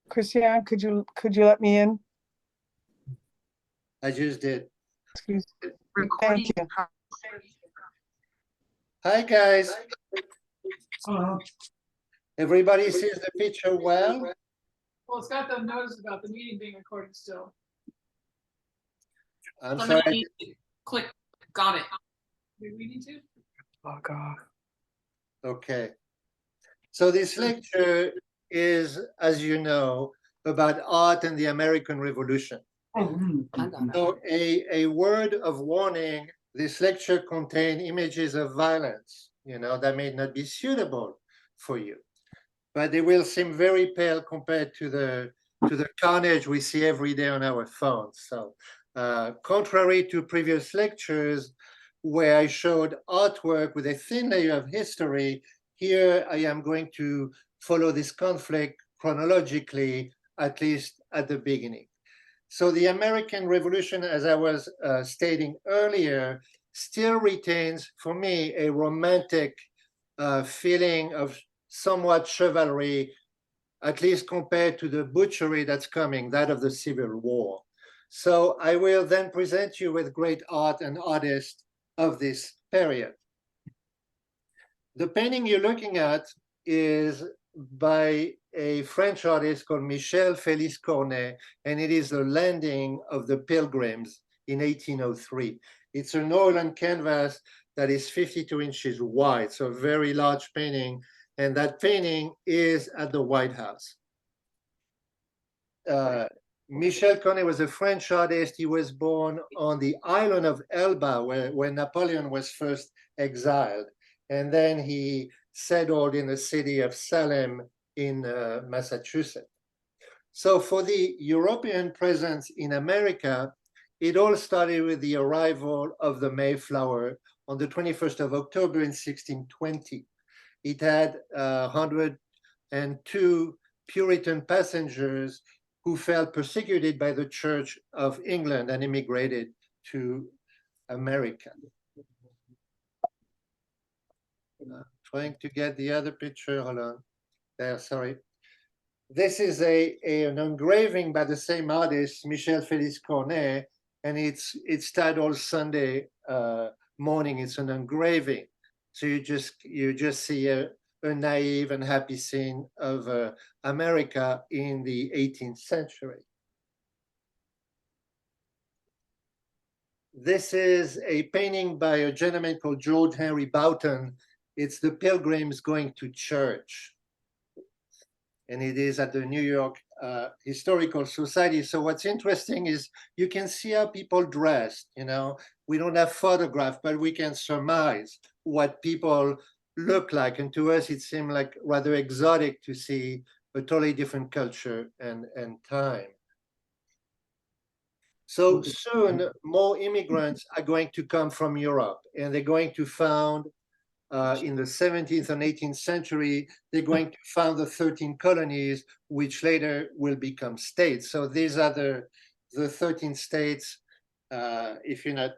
Christiane, could you let me in? I just did. Excuse me. Thank you. Hi, guys. Hello. Everybody sees the picture well? Well, it's got the notice about the meeting being recorded still. I'm Somebody sorry. needs to click, got it. Do we need to? Oh, God. Okay. So this lecture is, as you know, about art and the American Revolution. I got it. So a word of warning, this lecture contains images of violence, that may not be suitable for you, but they will seem very pale compared to the carnage we see every day on our phones. So contrary to previous lectures where I showed artwork with a thin layer of history, here I am going to follow this conflict chronologically, at least at the beginning. So the American Revolution, as I was stating earlier, still retains, for me, a romantic feeling of somewhat chivalry, at least compared to the butchery that's coming, that of the Civil War. So I will then present you with great art and artists of this period. The painting you're looking at is by a French artist called Michel Félix Cornet, and it is the landing of the Pilgrims in 1803. It's an oil and canvas that is 52 inches wide, so a very large painting, and that painting is at the White House. Michel Cornet was a French artist. He was born on the island of Elba, where Napoleon was first exiled. And then he settled in the city of Salem in Massachusetts. So for the European presence in America, it all started with the arrival of the Mayflower on the 21st of October in 1620. It had 102 Puritan passengers who felt persecuted by the Church of England and immigrated to America. Trying to get the other picture, hold on. There, sorry. This is an engraving by the same artist, Michel Félix Cornet, and it's titled Sunday Morning. It's an engraving. So you just see a naive and happy scene of America in the 18th century. This is a painting by a gentleman called George Henry Boughton. It's the Pilgrims going to church. And it is at the New York Historical Society. So what's interesting is you can see how people dress. We don't have photographs, but we can surmise what people look like. And to us, it seemed like rather exotic to see a totally different culture and time. So soon, more immigrants are going to come from Europe, and they're going to found in the 17th and 18th century, they're going to found the 13 colonies, which later will become states. So these are the 13 states. If you're not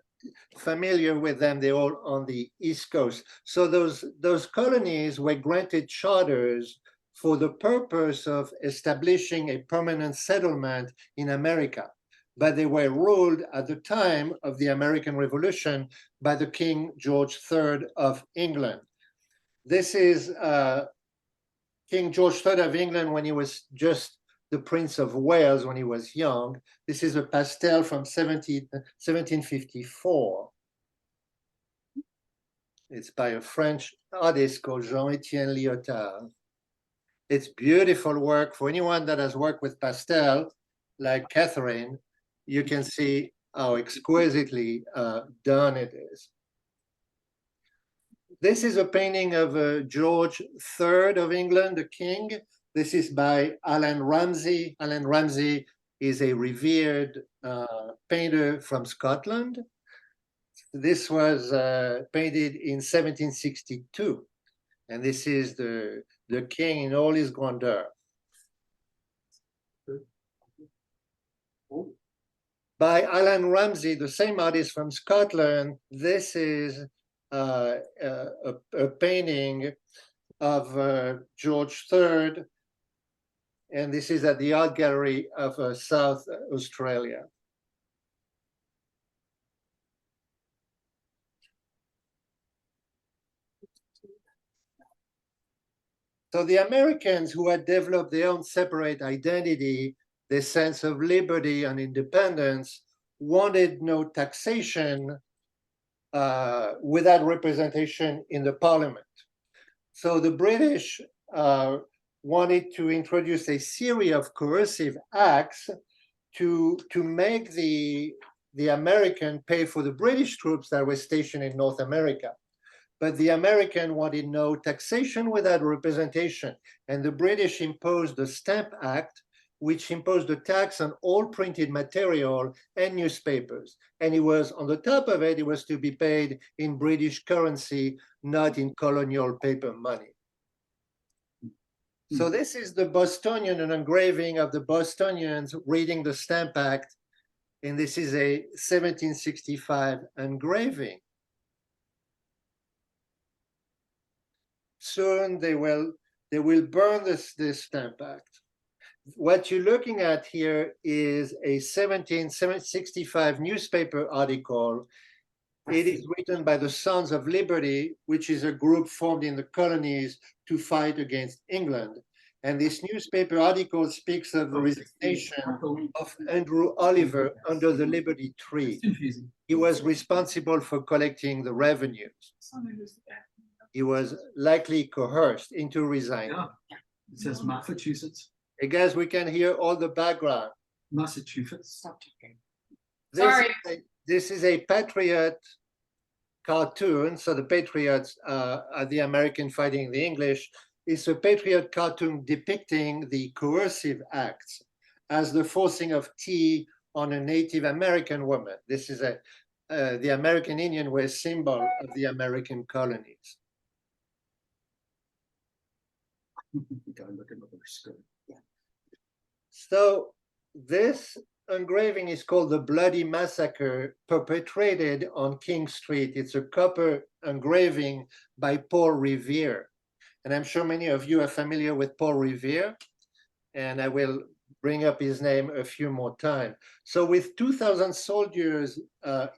familiar with them, they're all on the East Coast. So those colonies were granted charters for the purpose of establishing a permanent settlement in America. But they were ruled at the time of the American Revolution by the King George III of England. This is King George III of England when he was just the Prince of Wales when he was young. This is a pastel from 1754. It's by a French artist called Jean-Étienne Lyotard. It's beautiful work for anyone that has worked with pastel, like Catherine. You can see how exquisitely done it is. This is a painting of George III of England, the king. This is by Allan Ramsay. Allan Ramsay is a revered painter from Scotland. This was painted in 1762. And this is the king in all his grandeur. By Allan Ramsay, the same artist from Scotland, this is a painting of George III, and this is at the Art Gallery of South Australia. So the Americans, who had developed their own separate identity, their sense of liberty and independence, wanted no taxation without representation in the parliament. So the British wanted to introduce a series of coercive acts to make the American pay for the British troops that were stationed in North America. But the American wanted no taxation without representation. And the British imposed the Stamp Act, which imposed a tax on all printed material and newspapers. And it was, on the top of it, it was to be paid in British currency, not in colonial paper money. So this is the Bostonian, an engraving of the Bostonians reading the Stamp Act. And this is a 1765 engraving. Soon they will burn this Stamp Act. What you're looking at here is a 1765 newspaper article. It is written by the Sons of Liberty, which is a group formed in the colonies to fight against England. And this newspaper article speaks of the resignation of Andrew Oliver under the Liberty Tree. He was responsible for collecting the revenues. He was likely coerced into resigning. Yeah. It says Massachusetts. Hey guys, we can hear all the background. Massachusetts. This is a patriot cartoon. So the patriots are the American fighting the English. It's a patriot cartoon depicting the coercive acts as the forcing of tea on a Native American woman. This is the American Indian were a symbol of the American colonies. So this engraving is called the Bloody Massacre perpetrated on King Street. It's a copper engraving by Paul Revere. And I'm sure many of you are familiar with Paul Revere, and I will bring up his name a few more times. So with 2,000 soldiers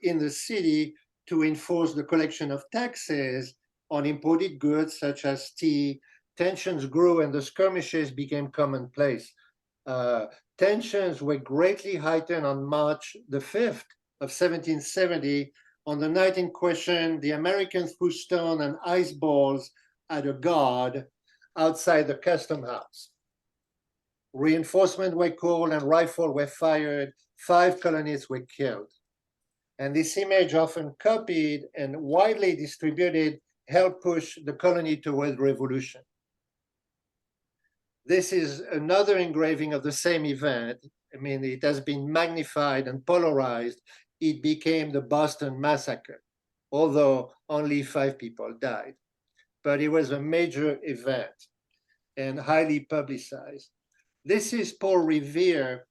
in the city to enforce the collection of taxes on imported goods such as tea, tensions grew and the skirmishes became commonplace. Tensions were greatly heightened on March the 5th of 1770. On the night in question, the Americans threw stone and ice balls at a guard outside the custom house. Reinforcements were called and rifles were fired. 5 colonists were killed. And this image, often copied and widely distributed, helped push the colony toward revolution. This is another engraving of the same event. I mean, it has been magnified and polarized. It became the Boston Massacre, although only 5 people died. But it was a major event and highly publicized. This is Paul Revere.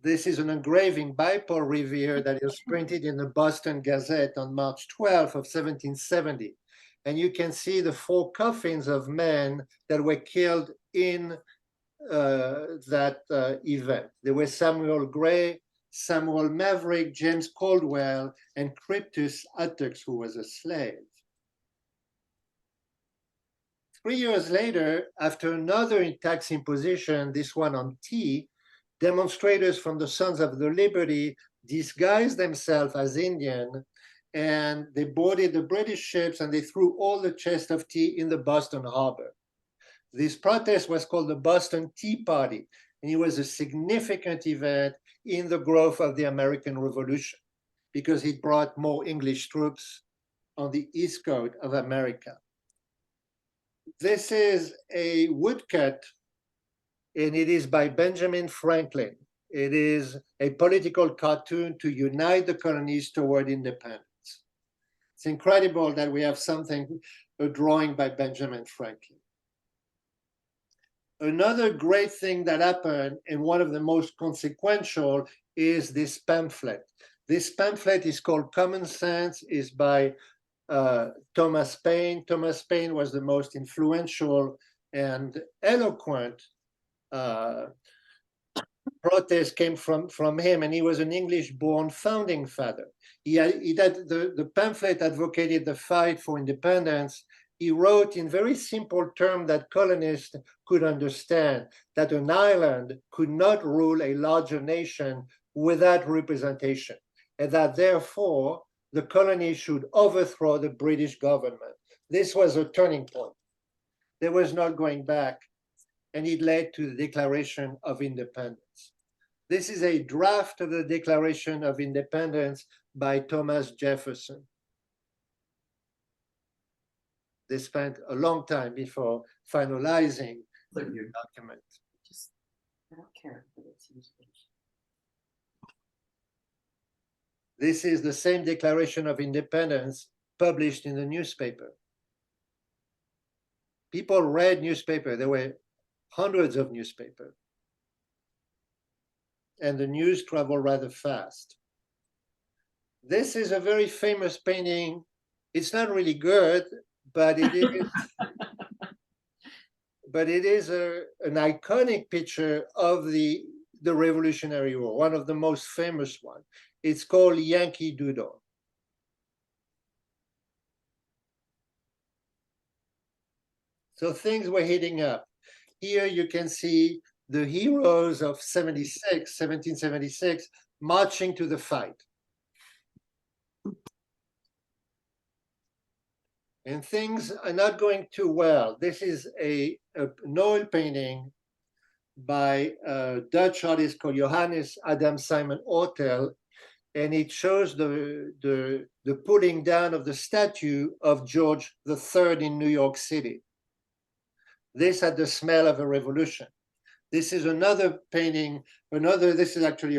This is an engraving by Paul Revere that is printed in the Boston Gazette on March 12th of 1770. And you can see the 4 coffins of men that were killed in that event. There were Samuel Gray, Samuel Maverick, James Caldwell, and Cryptus Attucks, who was a slave. 3 years later, after another tax imposition, this one on tea, demonstrators from the Sons of the Liberty disguised themselves as Indian, and they boarded the British ships and they threw all the chests of tea in the Boston harbor. This protest was called the Boston Tea Party, and it was a significant event in the growth of the American Revolution because it brought more English troops on the east coast of America. This is a woodcut, and it is by Benjamin Franklin. It is a political cartoon to unite the colonies toward independence. It's incredible that we have something, a drawing by Benjamin Franklin. Another great thing that happened, and one of the most consequential, is this pamphlet. This pamphlet is called Common Sense, is by Thomas Paine. Thomas Paine was the most influential and eloquent protest came from him, and he was an English-born founding father. The pamphlet advocated the fight for independence. He wrote in very simple terms that colonists could understand that an island could not rule a larger nation without representation, and that therefore the colony should overthrow the British government. This was a turning point. There was not going back, and it led to the Declaration of Independence. This is a draft of the Declaration of Independence by Thomas Jefferson. They spent a long time before finalizing the Thank you. document. Just, I don't care, but it seems. This is the same Declaration of Independence published in the newspaper. People read newspaper. There were hundreds of newspapers. And the news traveled rather fast. This is a very famous painting. It's not really good, but it is, an iconic picture of the Revolutionary War, one of the most famous ones. It's called Yankee Doodle. So things were heating up. Here you can see the heroes of 1776, marching to the fight. And things are not going too well. This is an oil painting by a Dutch artist called Johannes Adam Simon Ortel, and it shows the pulling down of the statue of George III in New York City. This had the smell of a revolution. This is another painting, this is actually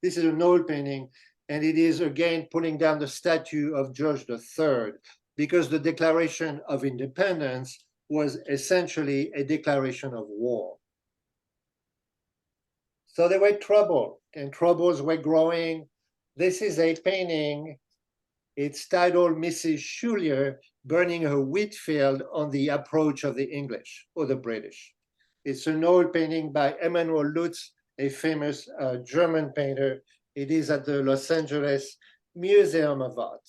this is an oil painting, and it is again pulling down the statue of George III, because the Declaration of Independence was essentially a declaration of war. So there were trouble, and troubles were growing. This is a painting. It's titled Mrs. Schuyler burning her wheat field on the approach of the English or the British. It's an oil painting by Emanuel Lutz, a famous German painter. It is at the Los Angeles Museum of Art.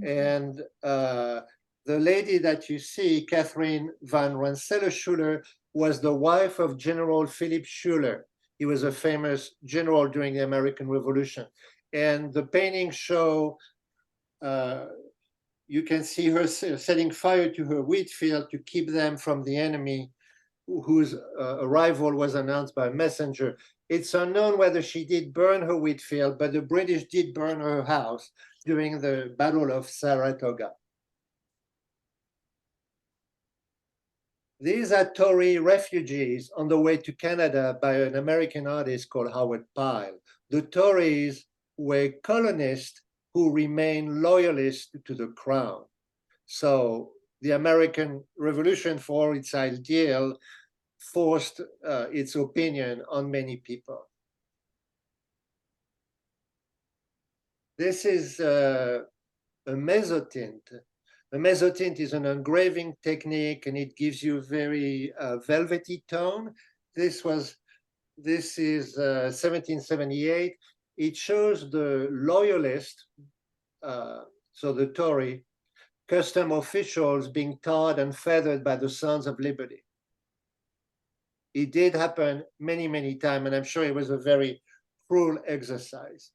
And the lady that you see, Catherine van Rensselaer-Schuyler, was the wife of General Philip Schuyler. He was a famous general during the American Revolution. And the paintings show, you can see her setting fire to her wheat field to keep them from the enemy, whose arrival was announced by a messenger. It's unknown whether she did burn her wheat field, but the British did burn her house during the Battle of Saratoga. These are Tory refugees on the way to Canada by an American artist called Howard Pyle. The Tories were colonists who remained loyalists to the crown. So the American Revolution, for its ideal, forced its opinion on many people. This is a mezzotint. A mezzotint is an engraving technique, and it gives you a very velvety tone. This is 1778. It shows the loyalist, so the Tory, custom officials being tarred and feathered by the Sons of Liberty. It did happen many, many times, and I'm sure it was a very cruel exercise.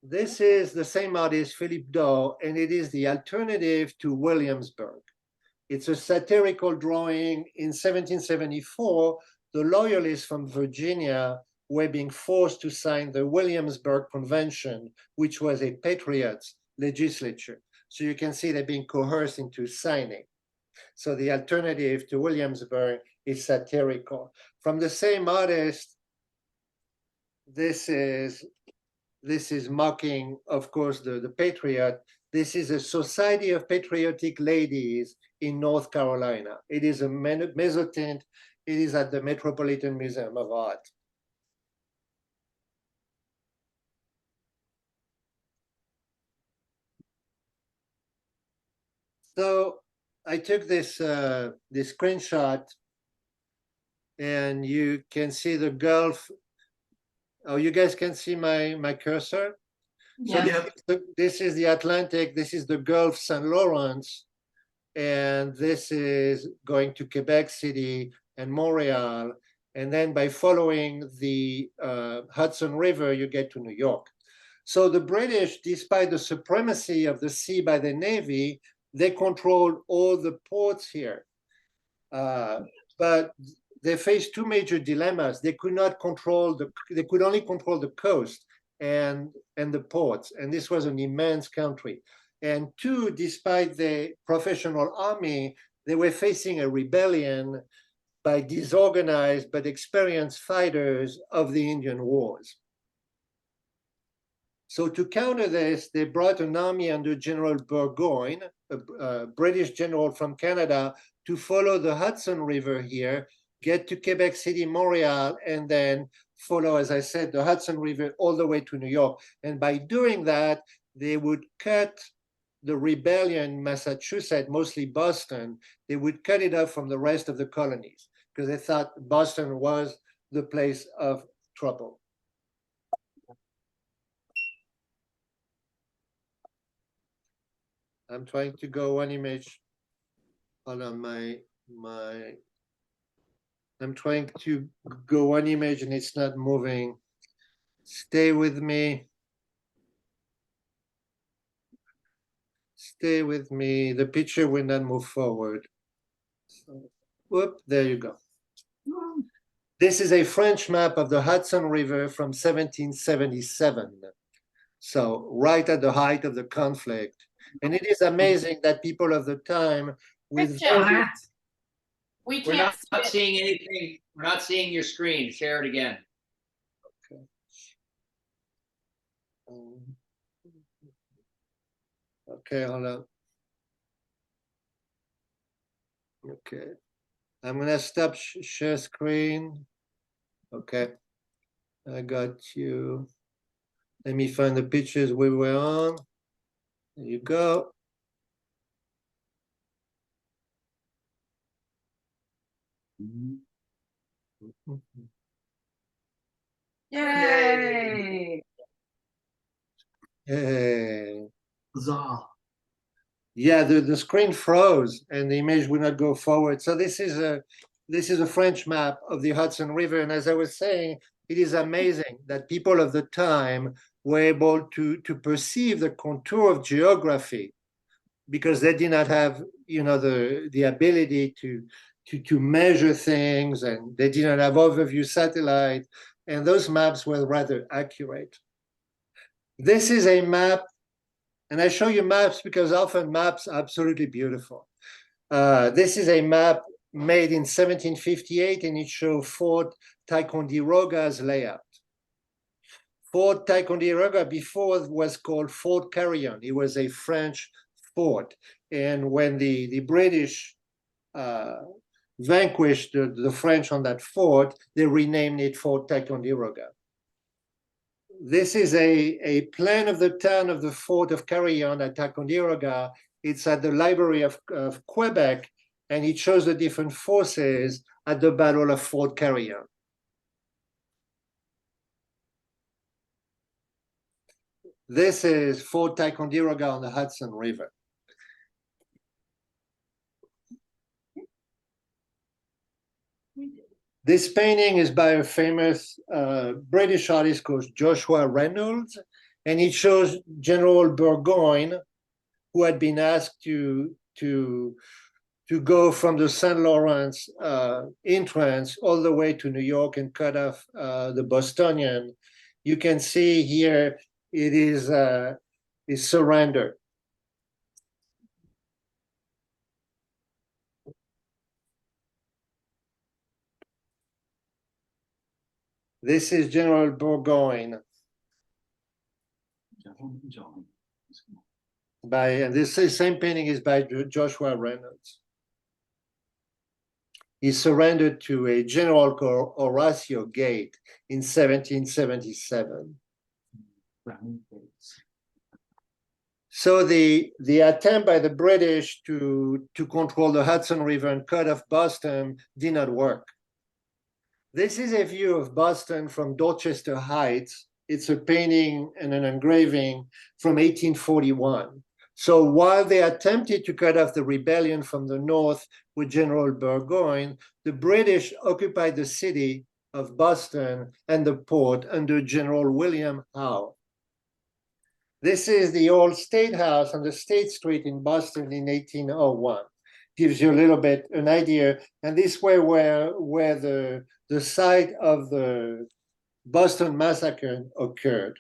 This is the same artist, Philip Daw, and it is the alternative to Williamsburg. It's a satirical drawing. In 1774, the loyalists from Virginia were being forced to sign the Williamsburg Convention, which was a patriots' legislature. So you can see they're being coerced into signing. So the alternative to Williamsburg is satirical. From the same artist, this is mocking, of course, the patriot. This is a Society of Patriotic Ladies in North Carolina. It is a mezzotint, It is at the Metropolitan Museum of Art. So I took this this screenshot, and you can see the Gulf. Oh, you guys can see my cursor? So Yeah. this is the Atlantic, this is the Gulf St. Lawrence, and this is going to Quebec City and Montreal. And then by following the Hudson River, you get to New York. So the British, despite the supremacy of the sea by the Navy, they controlled all the ports here. But they faced two major dilemmas. They could not control they could only control the coast and the ports. And this was an immense country. And two, despite the professional army, they were facing a rebellion by disorganized but experienced fighters of the Indian Wars. So to counter this, they brought an army under General Burgoyne, a British general from Canada, to follow the Hudson River here, get to Quebec City, Montreal, and then follow, as I said, the Hudson River all the way to New York. And by doing that, they would cut the rebellion in Massachusetts, mostly Boston, they would cut it off from the rest of the colonies because they thought Boston was the place of trouble. I'm trying to go one image. Hold on, I'm trying to go one image and it's not moving. Stay with me. Stay with me. The picture will not move forward. So, whoop, there you go. This is a French map of the Hudson River from 1777. So right at the height of the conflict. And it is amazing that people of the time with Christian, we We're can't not see it. seeing anything. We're not seeing your screen. Share it again. Okay, hold on. Okay, I'm gonna stop share screen. Okay, I got you. Let me find the pictures we were on. There you go. Yay! Hey. Bizarre. Yeah, the screen froze and the image would not go forward. So this is a French map of the Hudson River. And as I was saying, it is amazing that people of the time were able to perceive the contour of geography because they did not have, you know, the ability to measure things, and they did not have overview satellite, and those maps were rather accurate. This is a map. And I show you maps because often maps are absolutely beautiful. This is a map made in 1758, and it shows Fort Ticonderoga's layout. Fort Ticonderoga before was called Fort Carillon. It was a French fort. And when the British vanquished the French on that fort, they renamed it Fort Ticonderoga. This is a plan of the town of the Fort of Carillon at Ticonderoga. It's at the Library of Quebec, and it shows the different forces at the Battle of Fort Carillon. This is Fort Ticonderoga on the Hudson River. This painting is by a famous British artist called Joshua Reynolds, and it shows General Burgoyne, who had been asked to go from the St. Lawrence entrance all the way to New York and cut off the Bostonian. You can see here it is surrender. This is General Burgoyne. John. And this same painting is by Joshua Reynolds. he surrendered to a general called Horatio Gate in 1777. Brown gates. So the attempt by the British to control the Hudson River and cut off Boston did not work. This is a view of Boston from Dorchester Heights. It's a painting and an engraving from 1841. So while they attempted to cut off the rebellion from the north with General Burgoyne, the British occupied the city of Boston and the port under General William Howe. This is the old State House on the State Street in Boston in 1801. Gives you a little bit an idea. And this way where the site of the Boston Massacre occurred.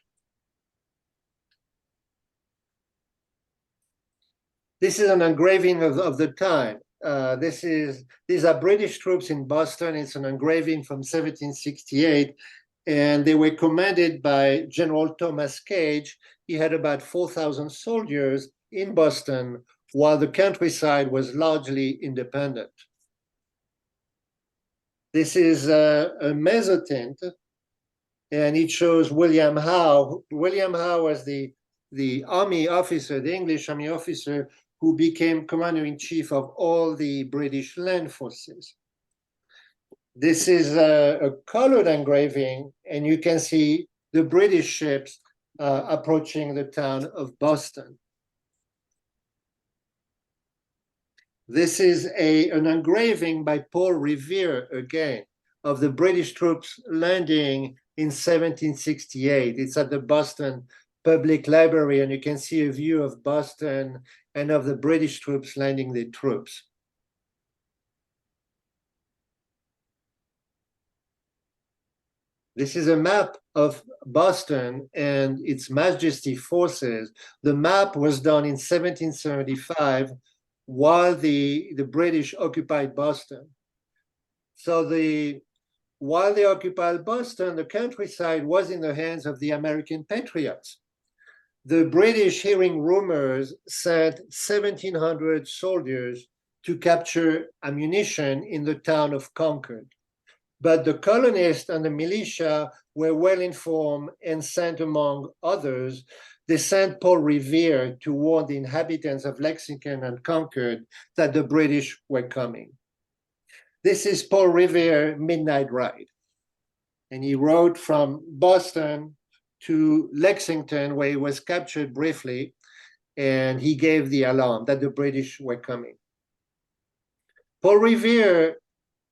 This is an engraving of the time. These are British troops in Boston. It's an engraving from 1768, and they were commanded by General Thomas Gage. He had about 4,000 soldiers in Boston, while the countryside was largely independent. This is a mezzotint, and it shows William Howe. William Howe was the army officer, the English army officer, who became commander-in-chief of all the British land forces. This is a colored engraving, and you can see the British ships approaching the town of Boston. This is an engraving by Paul Revere, again, of the British troops landing in 1768. It's at the Boston Public Library, and you can see a view of Boston and of the British troops landing their troops. This is a map of Boston and its Majesty forces. The map was done in 1775 while the British occupied Boston. So while they occupied Boston, the countryside was in the hands of the American patriots. The British, hearing rumors, sent 1,700 soldiers to capture ammunition in the town of Concord. But the colonists and the militia were well informed and sent, among others, they sent Paul Revere to warn the inhabitants of Lexington and Concord that the British were coming. This is Paul Revere Midnight Ride. And he rode from Boston to Lexington, where he was captured briefly, and he gave the alarm that the British were coming. Paul Revere,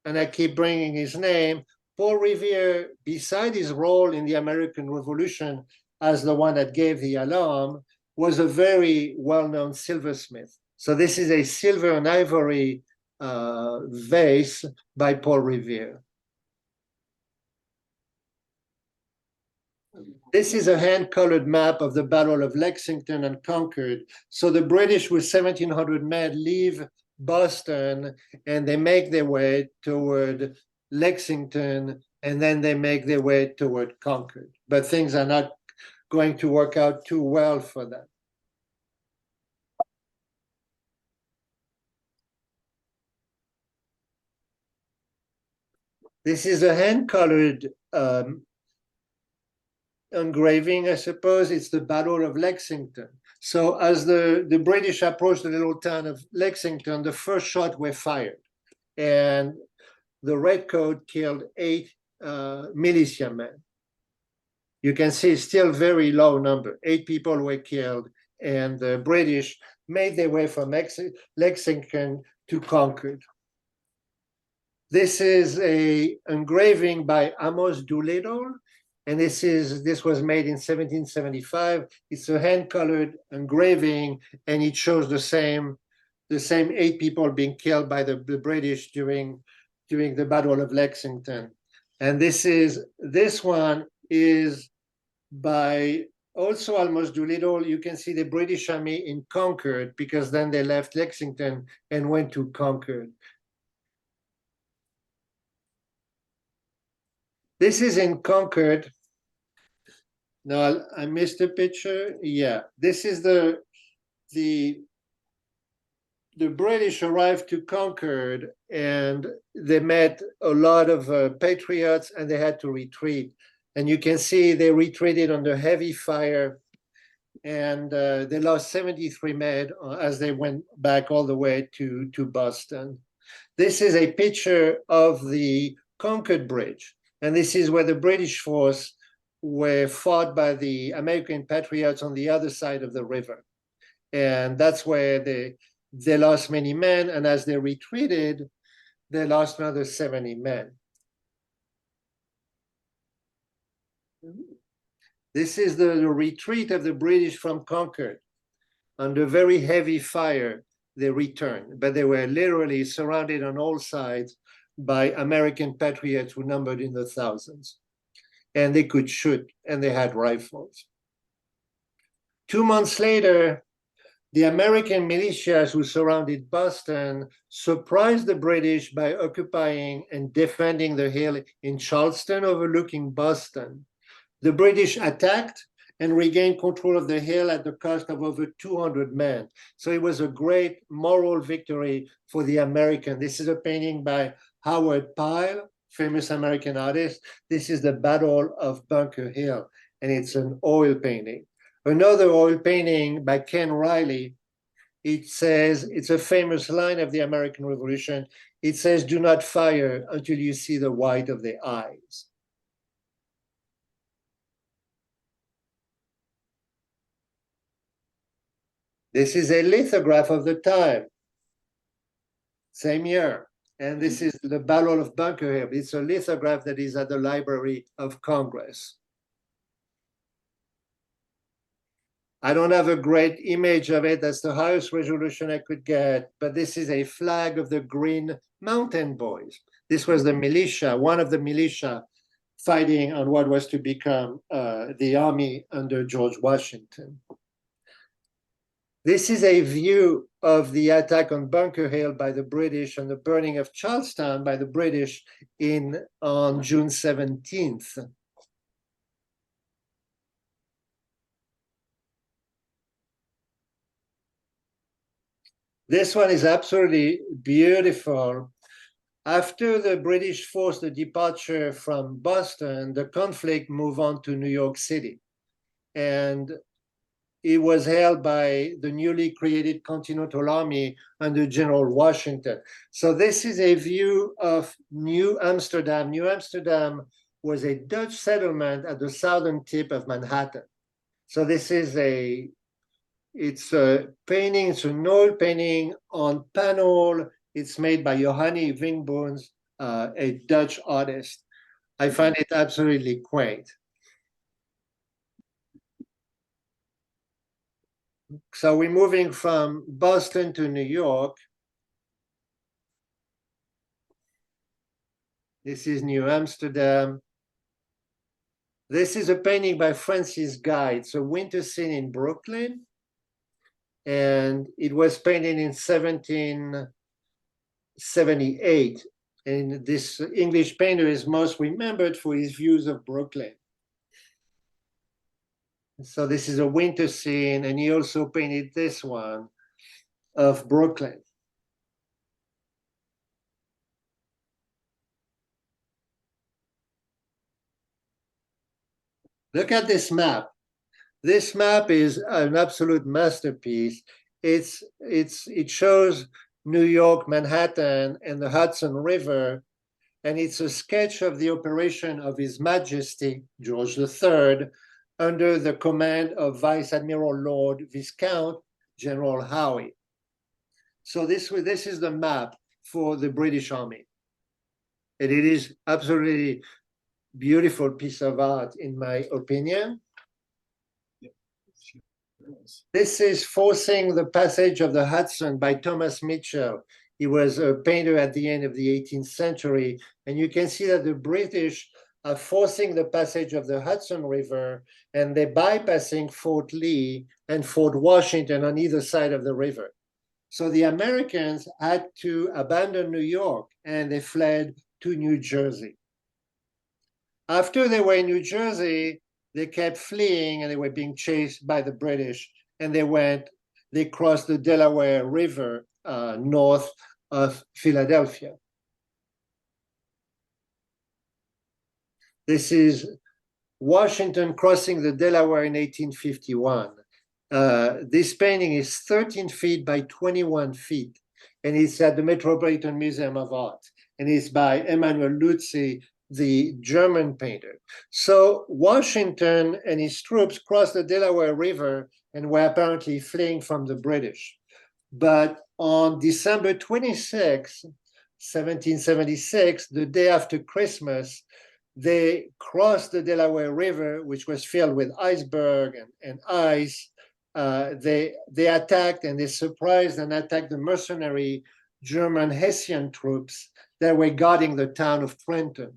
and I keep bringing his name, Paul Revere, beside his role in the American Revolution as the one that gave the alarm, was a very well-known silversmith. So this is a silver and ivory vase by Paul Revere. This is a hand-colored map of the Battle of Lexington and Concord. So the British with 1,700 men leave Boston and they make their way toward Lexington, and then they make their way toward Concord. But things are not going to work out too well for them. This is a hand-colored engraving, I suppose. It's the Battle of Lexington. So as the British approached the little town of Lexington, the first shot were fired. And the Redcoat killed 8 militiamen. You can see still very low number. 8 people were killed, and the British made their way from Lexington to Concord. This is an engraving by Amos Doolittle, and this was made in 1775. It's a hand-colored engraving, and it shows the same 8 people being killed by the British during the Battle of Lexington. And this one is by also Amos Doolittle. You can see the British Army in Concord, because then they left Lexington and went to Concord. This is in Concord. No, I missed a picture. Yeah, this is the British arrived to Concord, and they met a lot of patriots, and they had to retreat. And you can see they retreated under heavy fire, and they lost 73 men as they went back all the way to Boston. This is a picture of the Concord Bridge, and this is where the British force were fought by the American patriots on the other side of the river. And that's where they lost many men, and as they retreated, they lost another 70 men. This is the retreat of the British from Concord. Under very heavy fire, they returned, but they were literally surrounded on all sides by American patriots who numbered in the thousands. And they could shoot, and they had rifles. 2 months later, the American militias who surrounded Boston surprised the British by occupying and defending the hill in Charleston overlooking Boston. The British attacked and regained control of the hill at the cost of over 200 men. So it was a great moral victory for the Americans. This is a painting by Howard Pyle, famous American artist. This is the Battle of Bunker Hill, and it's an oil painting. Another oil painting by Ken Riley, it says, it's a famous line of the American Revolution. It says, "Do not fire until you see the white of their eyes." This is a lithograph of the time, same year. And this is the Battle of Bunker Hill. It's a lithograph that is at the Library of Congress. I don't have a great image of it. That's the highest resolution I could get, but this is a flag of the Green Mountain Boys. This was the militia, one of the militia fighting on what was to become the army under George Washington. This is a view of the attack on Bunker Hill by the British and the burning of Charlestown by the British on June 17th. This one is absolutely beautiful. After the British forced the departure from Boston, the conflict moved on to New York City. And it was held by the newly created Continental Army under General Washington. So this is a view of New Amsterdam. New Amsterdam was a Dutch settlement at the southern tip of Manhattan. So this is it's a painting, it's an oil painting on panel. It's made by Johanni Wingboons, a Dutch artist. I find it absolutely quaint. So we're moving from Boston to New York. This is New Amsterdam. This is a painting by Francis Guy. It's a winter scene in Brooklyn. And it was painted in 1778. And this English painter is most remembered for his views of Brooklyn. So this is a winter scene, and he also painted this one of Brooklyn. Look at this map. This map is an absolute masterpiece. It shows New York, Manhattan, and the Hudson River, and it's a sketch of the operation of His Majesty George III under the command of Vice Admiral Lord Viscount General Howe. So this is the map for the British Army. And it is absolutely beautiful piece of art, in my opinion. This is Forcing the Passage of the Hudson by Thomas Mitchell. He was a painter at the end of the 18th century. And you can see that the British are forcing the passage of the Hudson River, and they're bypassing Fort Lee and Fort Washington on either side of the river. So the Americans had to abandon New York, and they fled to New Jersey. After they were in New Jersey, they kept fleeing, and they were being chased by the British, and they crossed the Delaware River north of Philadelphia. This is Washington crossing the Delaware in 1851. This painting is 13 feet by 21 feet, and it's at the Metropolitan Museum of Art, and it's by Emanuel Luzzi, the German painter. So Washington and his troops crossed the Delaware River and were apparently fleeing from the British. But on December 26, 1776, the day after Christmas, they crossed the Delaware River, which was filled with iceberg and ice. They attacked and they surprised and attacked the mercenary German Hessian troops that were guarding the town of Trenton.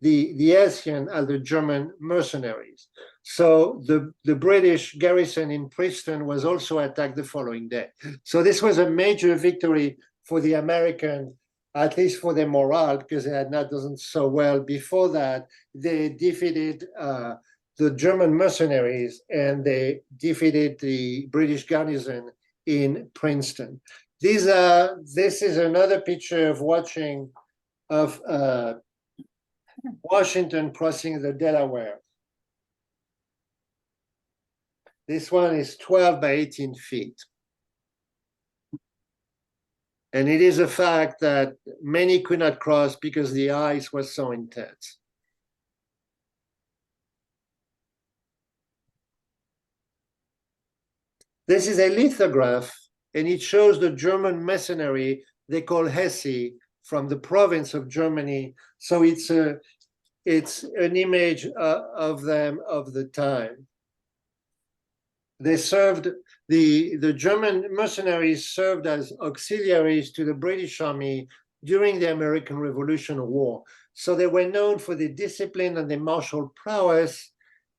The Hessian are the German mercenaries. So the British garrison in Princeton was also attacked the following day. So this was a major victory for the Americans, at least for their morale, because they had not done so well before that. They defeated the German mercenaries and they defeated the British garrison in Princeton. This is another picture of Washington crossing the Delaware. This one is 12 by 18 feet. And it is a fact that many could not cross because the ice was so intense. This is a lithograph, and it shows the German mercenary they call Hesse from the province of Germany. So it's an image of them of the time. They served, the German mercenaries served as auxiliaries to the British Army during the American Revolutionary War. So they were known for their discipline and their martial prowess,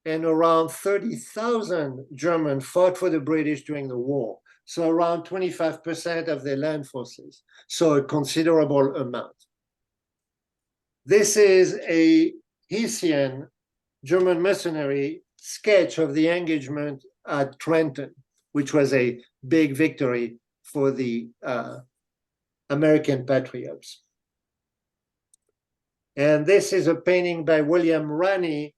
and around 30,000 Germans fought for the British during the war. So around 25% of their land forces, so a considerable amount. This is a Hessian German mercenary sketch of the engagement at Trenton, which was a big victory for the American patriots. And this is a painting by William Ranney.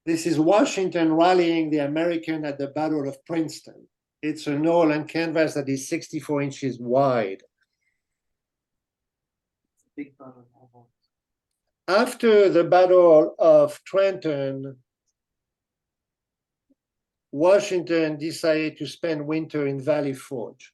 This is Washington rallying the American at the Battle of Princeton. It's an oil and canvas that is 64 inches wide. Big photo. After the Battle of Trenton, Washington decided to spend winter in Valley Forge.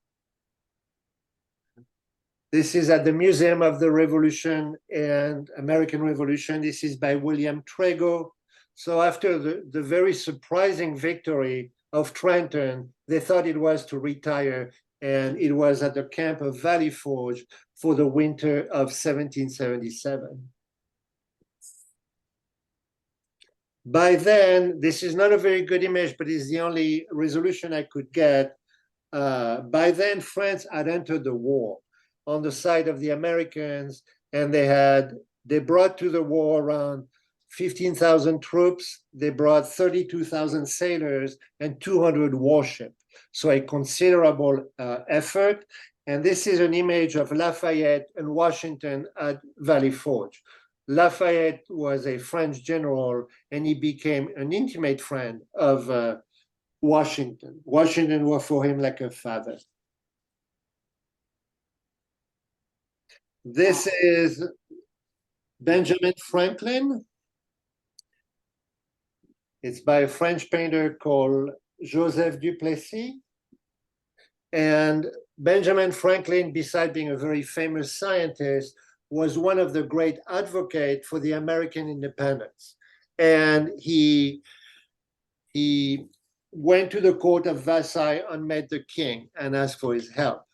This is at the Museum of the Revolution and American Revolution. This is by William Trego. So after the very surprising victory of Trenton, they thought it was to retire, and it was at the camp of Valley Forge for the winter of 1777. By then, this is not a very good image, but it's the only resolution I could get. By then, France had entered the war on the side of the Americans, and they brought to the war around 15,000 troops. They brought 32,000 sailors and 200 warships. So a considerable effort. And this is an image of Lafayette and Washington at Valley Forge. Lafayette was a French general, and he became an intimate friend of Washington. Washington was for him like a father. This is Benjamin Franklin. It's by a French painter called Joseph Duplessis. And Benjamin Franklin, besides being a very famous scientist, was one of the great advocates for the American independence. And he went to the court of Versailles and met the king and asked for his help.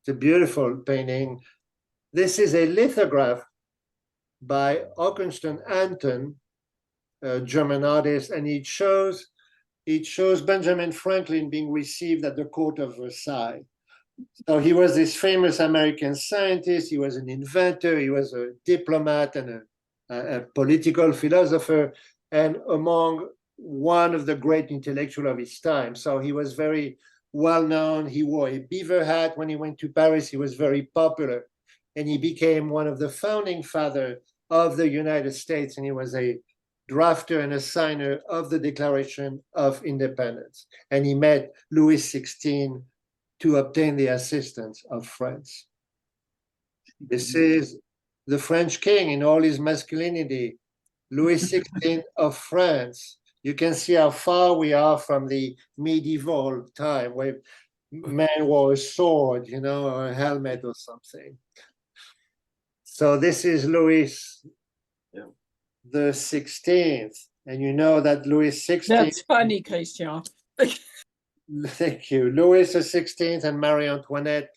It's a beautiful painting. This is a lithograph by Augusten Anton, a German artist, and it shows Benjamin Franklin being received at the court of Versailles. So he was this famous American scientist, he was an inventor, he was a diplomat and a political philosopher, and among one of the great intellectuals of his time. So he was very well known. He wore a beaver hat when he went to Paris. He was very popular, and he became one of the founding fathers of the United States, and he was a drafter and a signer of the Declaration of Independence. And he met Louis XVI to obtain the assistance of France. This is the French king in all his masculinity, Louis XVI of France. You can see how far we are from the medieval time where man wore a sword, you know, or a helmet or something. So this is Louis the 16th. And you know that Louis XVI. That's funny, Christian. Thank you. Louis the 16th and Marie Antoinette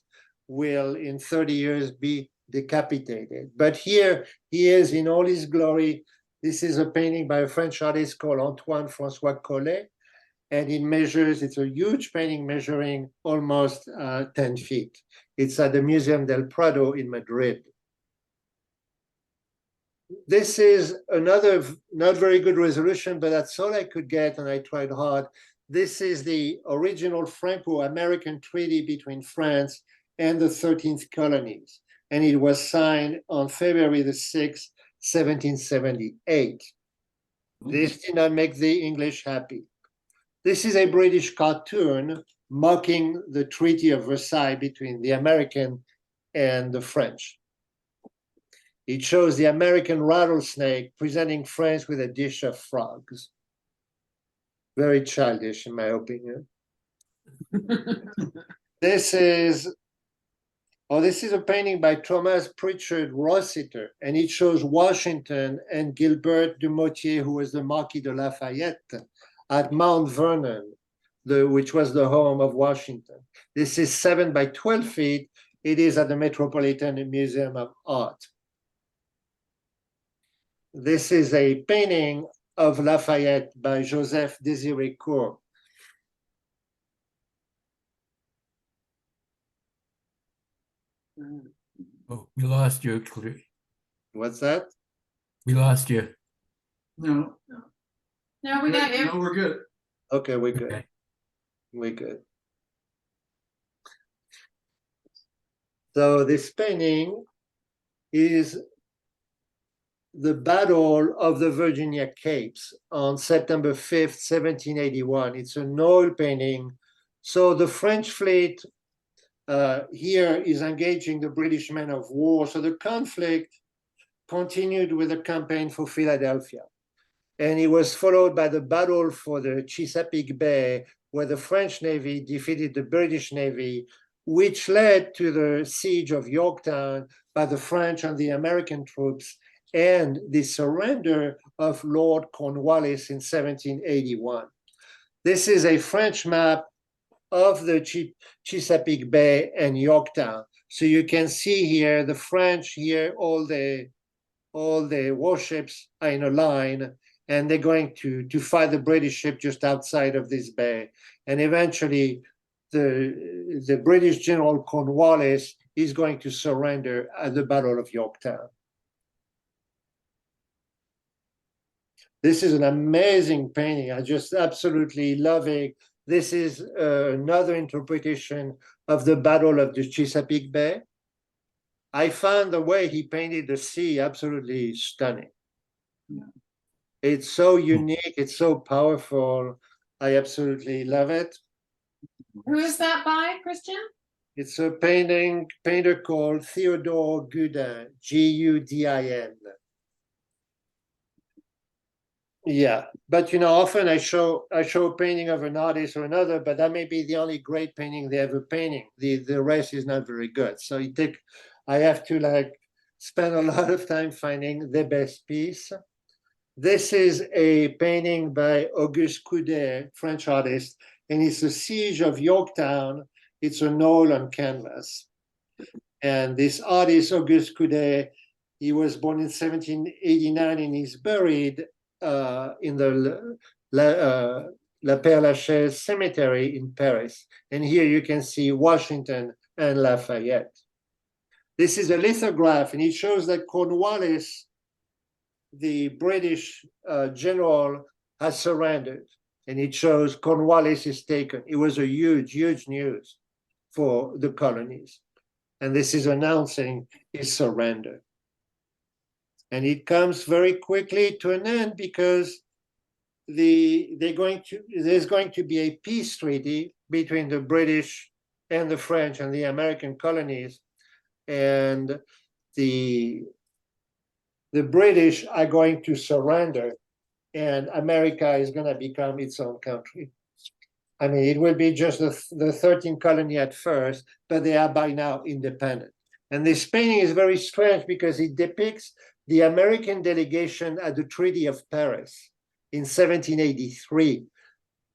will in 30 years be decapitated. But here he is in all his glory. This is a painting by a French artist called Antoine Francois Collet. And it measures, it's a huge painting measuring almost 10 feet. It's at the Museum del Prado in Madrid. This is another not very good resolution, but that's all I could get, and I tried hard. This is the original Franco-American treaty between France and the 13th colonies, and it was signed on February the 6th, 1778. This did not make the English happy. This is a British cartoon mocking the Treaty of Versailles between the American and the French. It shows the American rattlesnake presenting France with a dish of frogs. Very childish, in my opinion. This is a painting by Thomas Pritchard Rossiter, and it shows Washington and Gilbert du Motier, who was the Marquis de Lafayette, at Mount Vernon, which was the home of Washington. This is 7 by 12 feet. It is at the Metropolitan Museum of Art. This is a painting of Lafayette by Joseph Désiré Court. Oh, we lost you. What's that? We lost you. No. No, we got you. No, we're good. Okay, we're good. Okay. We're good. So this painting is the Battle of the Virginia Capes on September 5th, 1781. It's an oil painting. So the French fleet here is engaging the British men of war. So the conflict continued with the campaign for Philadelphia. And it was followed by the battle for the Chesapeake Bay, where the French Navy defeated the British Navy, which led to the siege of Yorktown by the French and the American troops, and the surrender of Lord Cornwallis in 1781. This is a French map of the Chesapeake Bay and Yorktown. So you can see here the French here, all the warships are in a line, and they're going to fight the British ship just outside of this bay. And eventually the British General Cornwallis is going to surrender at the Battle of Yorktown. This is an amazing painting. I just absolutely love it. This is another interpretation of the Battle of the Chesapeake Bay. I found the way he painted the sea absolutely stunning. Yeah. It's so unique. It's so powerful. I absolutely love it. Who is that by, Christian? It's a painter called Theodore Gudin, G-U-D-I-N. Yeah, but you know, often I show a painting of an artist or another, but that may be the only great painting they ever painting. The rest is not very good. So I have to like spend a lot of time finding the best piece. This is a painting by Auguste Couder, French artist, and it's the Siege of Yorktown. It's an oil on canvas. And this artist, Auguste Couder, he was born in 1789 and he's buried in the La Père-Lachaise cemetery in Paris. And here you can see Washington and Lafayette. This is a lithograph, and it shows that Cornwallis, the British general, has surrendered. and it shows Cornwallis is taken. It was a huge, huge news for the colonies. And this is announcing his surrender. And it comes very quickly to an end because there's going to be a peace treaty between the British and the French and the American colonies. And the British are going to surrender, and America is going to become its own country. I mean, it will be just the 13th colony at first, but they are by now independent. And this painting is very strange because it depicts the American delegation at the Treaty of Paris in 1783.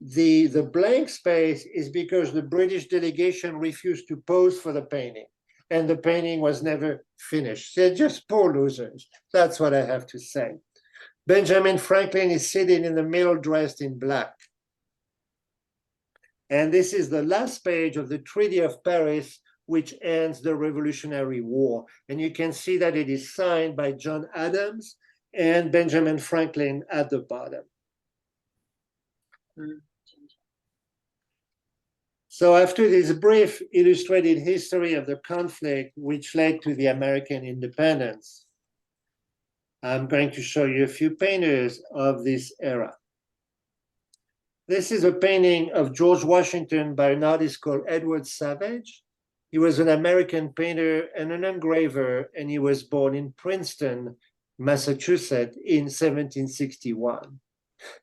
The blank space is because the British delegation refused to pose for the painting, and the painting was never finished. They're just poor losers. That's what I have to say. Benjamin Franklin is sitting in the middle dressed in black. And this is the last page of the Treaty of Paris, which ends the Revolutionary War. And you can see that it is signed by John Adams and Benjamin Franklin at the bottom. So after this brief illustrated history of the conflict which led to the American independence, I'm going to show you a few painters of this era. This is a painting of George Washington by an artist called Edward Savage. He was an American painter and an engraver, and he was born in Princeton, Massachusetts in 1761.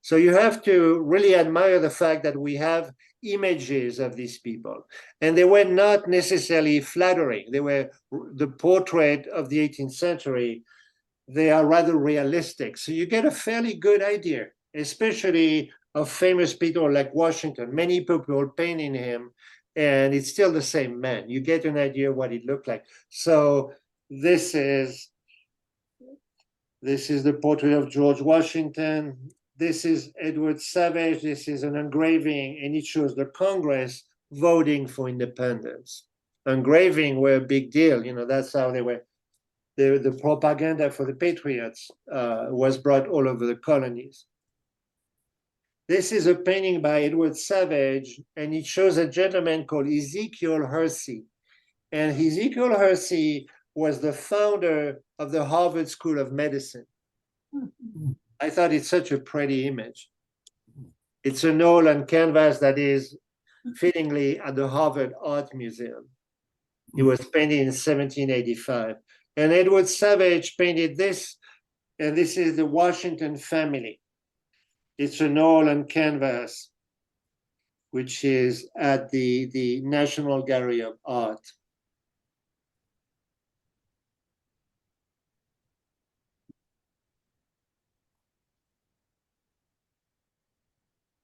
So you have to really admire the fact that we have images of these people, and they were not necessarily flattering. They were the portrait of the 18th century. They are rather realistic. So you get a fairly good idea, especially of famous people like Washington. Many people painting him, and it's still the same man. You get an idea what it looked like. So this is the portrait of George Washington. This is Edward Savage. This is an engraving, and it shows the Congress voting for independence. Engraving were a big deal. You know, that's how they were. The propaganda for the Patriots was brought all over the colonies. This is a painting by Edward Savage, and it shows a gentleman called Ezekiel Hersey. And Ezekiel Hersey was the founder of the Harvard School of Medicine. I thought it's such a pretty image. It's an oil on canvas that is fittingly at the Harvard Art Museum. It was painted in 1785. And Edward Savage painted this, and this is the Washington family. It's an oil on canvas, which is at the National Gallery of Art.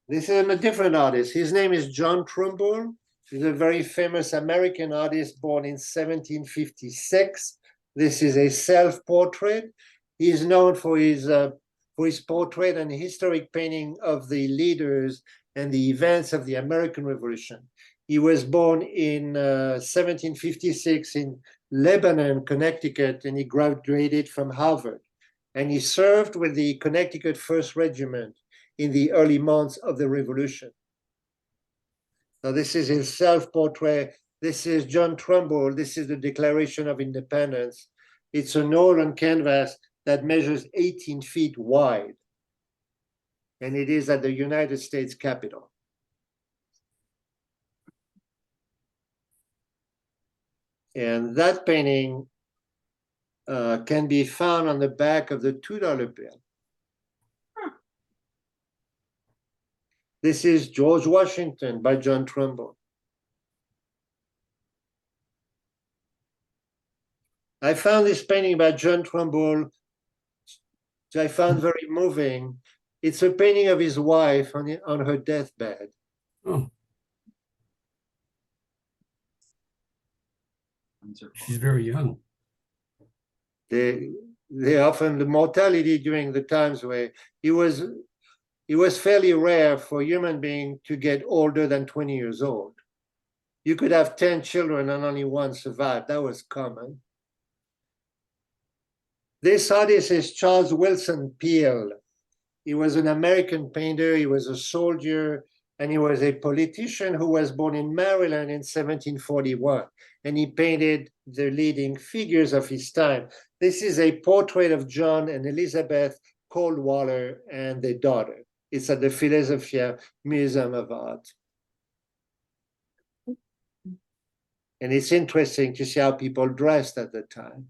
This is a different artist. His name is John Trumbull. He's a very famous American artist born in 1756. This is a self-portrait. He is known for his portrait and historic painting of the leaders and the events of the American Revolution. He was born in 1756 in Lebanon, Connecticut, and he graduated from Harvard. And he served with the Connecticut 1st Regiment in the early months of the Revolution. Now, this is his self-portrait. This is John Trumbull. This is the Declaration of Independence. It's an oil on canvas that measures 18 feet wide. And it is at the United States Capitol. And that painting can be found on the back of the $2 bill. This is George Washington by John Trumbull. I found this painting by John Trumbull, which I found very moving. It's a painting of his wife on her deathbed. Oh, she's very young. They often, the mortality during the times where it was fairly rare for a human being to get older than 20 years old. You could have 10 children and only one survived. That was common. This artist is Charles Willson Peale. He was an American painter, he was a soldier, and he was a politician who was born in Maryland in 1741. And he painted the leading figures of his time. This is a portrait of John and Elizabeth Coldwater and their daughter. It's at the Philadelphia Museum of Art. And it's interesting to see how people dressed at the time.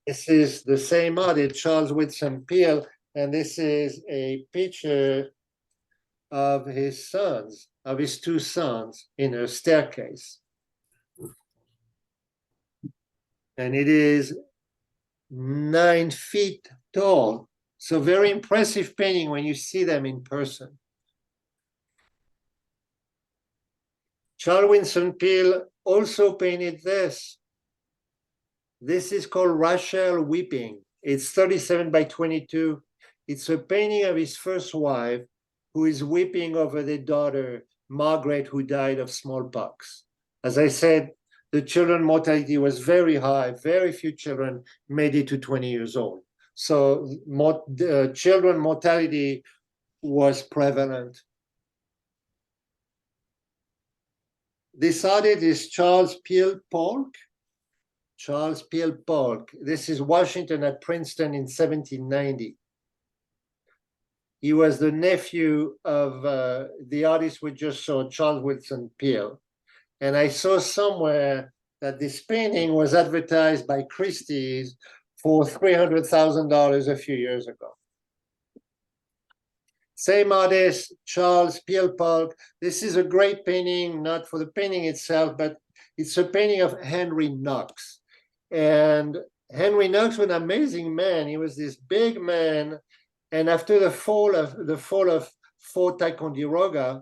This is the same artist, Charles Winston Peale, and this is a picture of his sons, of his two sons, in a staircase. And it is 9 feet tall. So very impressive painting when you see them in person. Charles Winston Peale also painted this. This is called Rachel Weeping. It's 37 by 22. It's a painting of his first wife who is weeping over their daughter, Margaret, who died of smallpox. As I said, the children mortality was very high. Very few children made it to 20 years old. So children mortality was prevalent. This artist is Charles Peale Polk. Charles Peale Polk. This is Washington at Princeton in 1790. He was the nephew of the artist we just saw, Charles Winston Peale. And I saw somewhere that this painting was advertised by Christie's for $300,000 a few years ago. Same artist, Charles Peale Polk. This is a great painting, not for the painting itself, but it's a painting of Henry Knox. And Henry Knox was an amazing man. He was this big man. And after the fall of Fort Ticonderoga,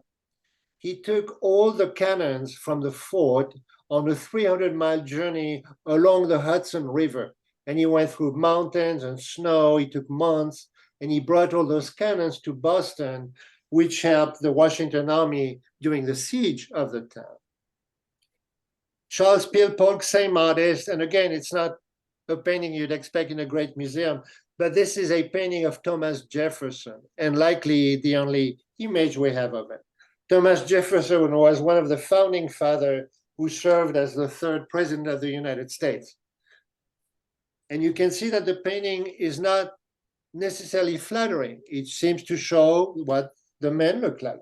he took all the cannons from the fort on a 300-mile journey along the Hudson River. And he went through mountains and snow. It took months. And he brought all those cannons to Boston, which helped the Washington Army during the siege of the town. Charles Peale Polk, same artist. And again, it's not a painting you'd expect in a great museum, but this is a painting of Thomas Jefferson, and likely the only image we have of it. Thomas Jefferson was one of the founding fathers who served as the 3rd president of the United States. And you can see that the painting is not necessarily flattering. It seems to show what the men look like.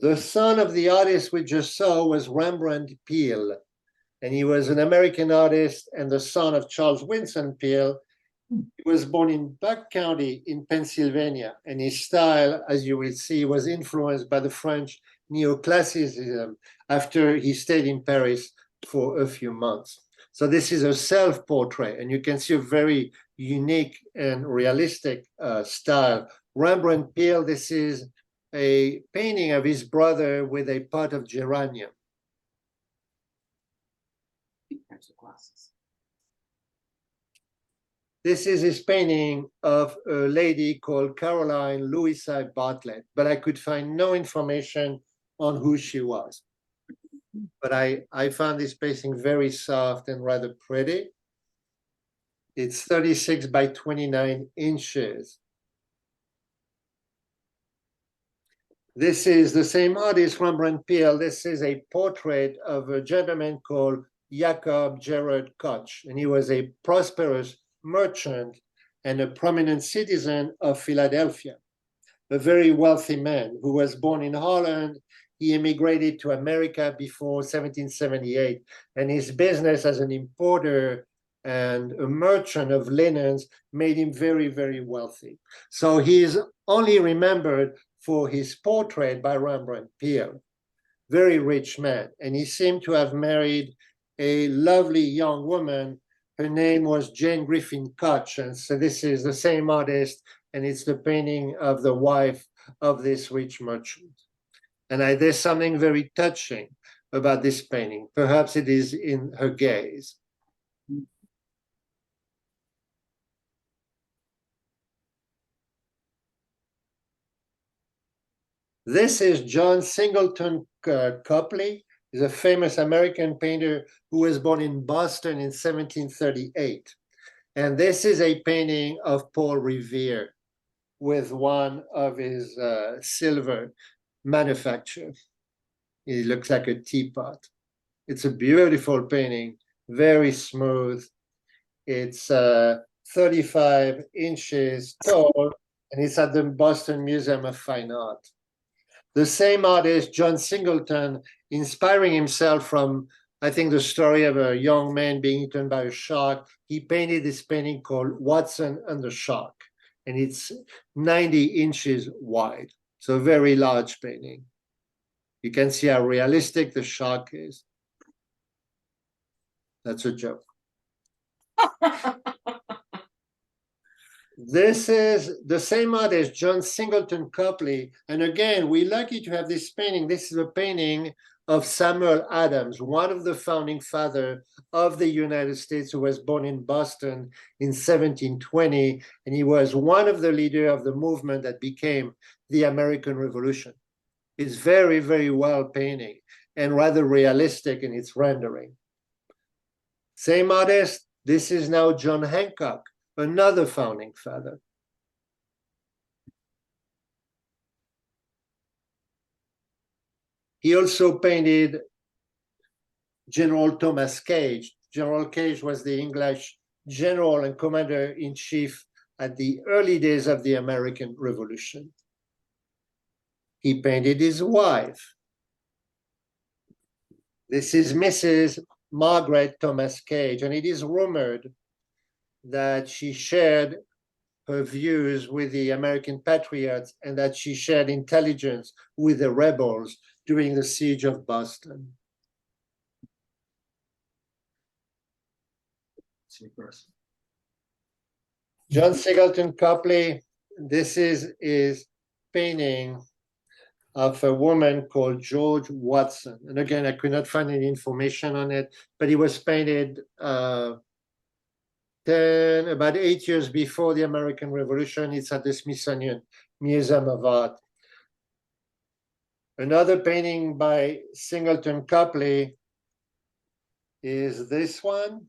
The son of the artist we just saw was Rembrandt Peale, and he was an American artist and the son of Charles Winston Peale. He was born in Buck County in Pennsylvania, and his style, as you will see, was influenced by the French neoclassicism after he stayed in Paris for a few months. So this is a self-portrait, and you can see a very unique and realistic style. Rembrandt Peale, this is a painting of his brother with a pot of geranium. This is his painting of a lady called Caroline Louisa Bartlett, but I could find no information on who she was. But I found this painting very soft and rather pretty. It's 36 by 29 inches. This is the same artist, Rembrandt Peale. This is a portrait of a gentleman called Jacob Gerard Koch, and he was a prosperous merchant and a prominent citizen of Philadelphia, a very wealthy man who was born in Holland. He immigrated to America before 1778, and his business as an importer and a merchant of linens made him very, very wealthy. So he is only remembered for his portrait by Rembrandt Peale, very rich man. And he seemed to have married a lovely young woman. Her name was Jane Griffin Koch. And so this is the same artist, and it's the painting of the wife of this rich merchant. And there's something very touching about this painting. Perhaps it is in her gaze. This is John Singleton Copley. He's a famous American painter who was born in Boston in 1738. And this is a painting of Paul Revere with one of his silver manufacture. It looks like a teapot. It's a beautiful painting, very smooth. It's 35 inches tall, and it's at the Boston Museum of Fine Art. The same artist, John Singleton, inspiring himself from, I think, the story of a young man being eaten by a shark, he painted this painting called Watson and the Shark, and it's 90 inches wide. So a very large painting. You can see how realistic the shark is. That's a joke. This is the same artist, John Singleton Copley. And again, we're lucky to have this painting. This is a painting of Samuel Adams, one of the founding fathers of the United States, who was born in Boston in 1720. And he was one of the leaders of the movement that became the American Revolution. It's very, very well painting and rather realistic in its rendering. Same artist, this is now John Hancock, another founding father. He also painted General Thomas Gage. General Gage was the English general and commander-in-chief at the early days of the American Revolution. He painted his wife. This is Mrs. Margaret Thomas Gage, and it is rumored that she shared her views with the American patriots and that she shared intelligence with the rebels during the siege of Boston. John Singleton Copley, this is his painting of a woman called George Watson. And again, I could not find any information on it, but it was painted about 8 years before the American Revolution. It's at the Smithsonian Museum of Art. Another painting by Singleton Copley is this one.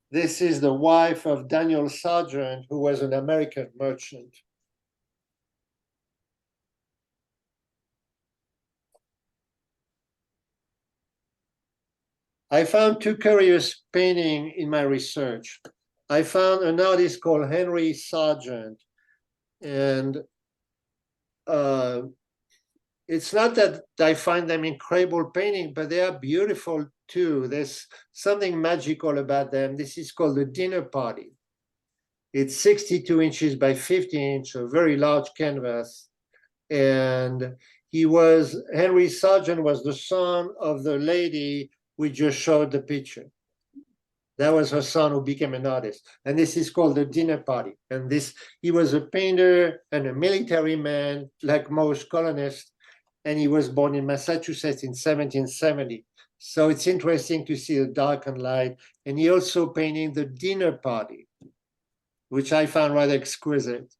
This is the wife of Daniel Sargent, who was an American merchant. I found two curious paintings in my research. I found an artist called Henry Sargent, and it's not that I find them incredible painting, but they are beautiful too. There's something magical about them. This is called The Dinner Party. It's 62 inches by 50 inches, a very large canvas. And Henry Sargent was the son of the lady we just showed the picture. That was her son who became an artist. And this is called The Dinner Party. And he was a painter and a military man, like most colonists. And he was born in Massachusetts in 1770. So it's interesting to see the dark and light. And he also painted The Dinner Party, which I found rather exquisite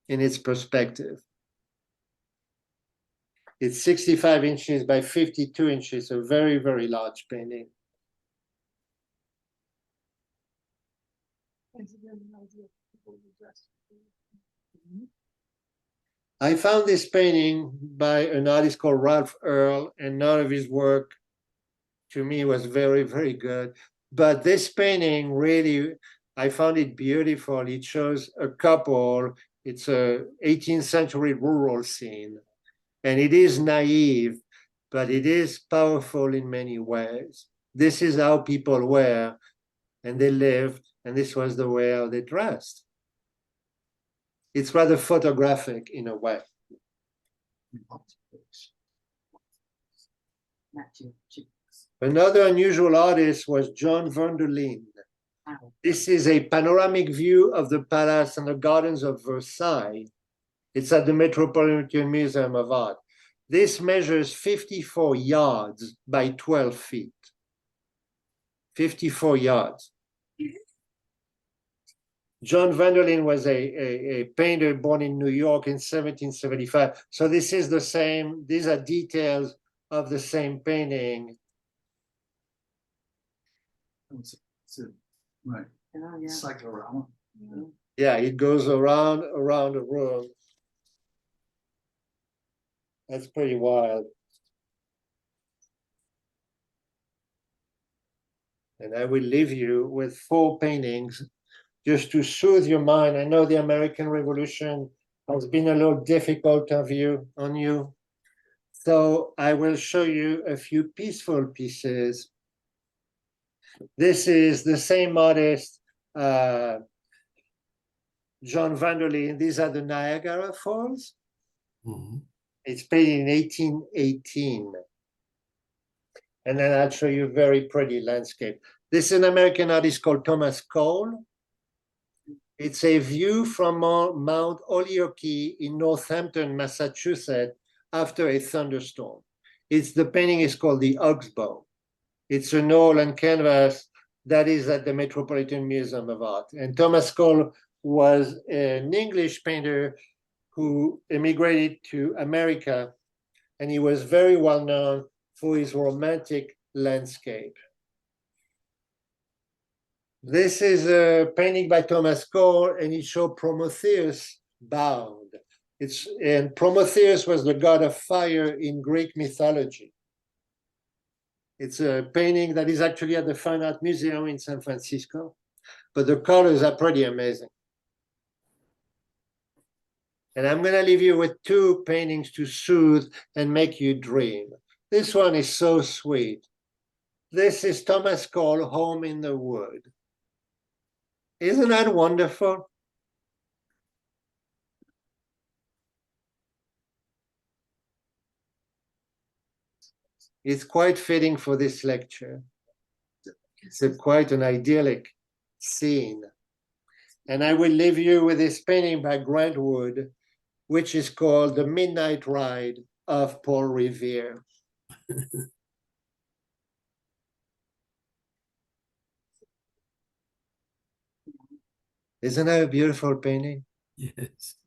in its perspective. It's 65 inches by 52 inches, a very, very large painting. I found this painting by an artist called Ralph Earl, and none of his work to me was very, very good. But this painting really, I found it beautiful. It shows a couple. It's a 18th century rural scene. And it is naive, but it is powerful in many ways. This is how people were, and they lived, and this was the way how they dressed. It's rather photographic in a way. Another unusual artist was John van der Linde. This is a panoramic view of the palace and the gardens of Versailles. It's at the Metropolitan Museum of Art. This measures 54 yards by 12 feet. 54 yards. John Vanderlyn was a painter born in New York in 1775. So this is the same, these are details of the same painting. Right, Oh, yeah. cyclorama. Yeah, it goes around the room. That's pretty wild. And I will leave you with 4 paintings just to soothe your mind. I know the American Revolution has been a little difficult on you. So I will show you a few peaceful pieces. This is the same artist, John Vanderlyn. These are the Niagara Falls. Mhm. It's painted in 1818. And then I'll show you a very pretty landscape. This is an American artist called Thomas Cole. It's a view from Mount Holyoke in Northampton, Massachusetts, after a thunderstorm. The painting is called the Oxbow. It's an oil and canvas that is at the Metropolitan Museum of Art. And Thomas Cole was an English painter who immigrated to America, and he was very well known for his romantic landscape. This is a painting by Thomas Cole, and it shows Prometheus bound. And Prometheus was the god of fire in Greek mythology. It's a painting that is actually at the Fine Art Museum in San Francisco, but the colors are pretty amazing. And I'm gonna leave you with 2 paintings to soothe and make you dream. This one is so sweet. This is Thomas Cole, Home in the Wood. Isn't that wonderful? It's quite fitting for this lecture. It's quite an idyllic scene. And I will leave you with this painting by Grant Wood, which is called The Midnight Ride of Paul Revere. Isn't that a beautiful painting? Yes.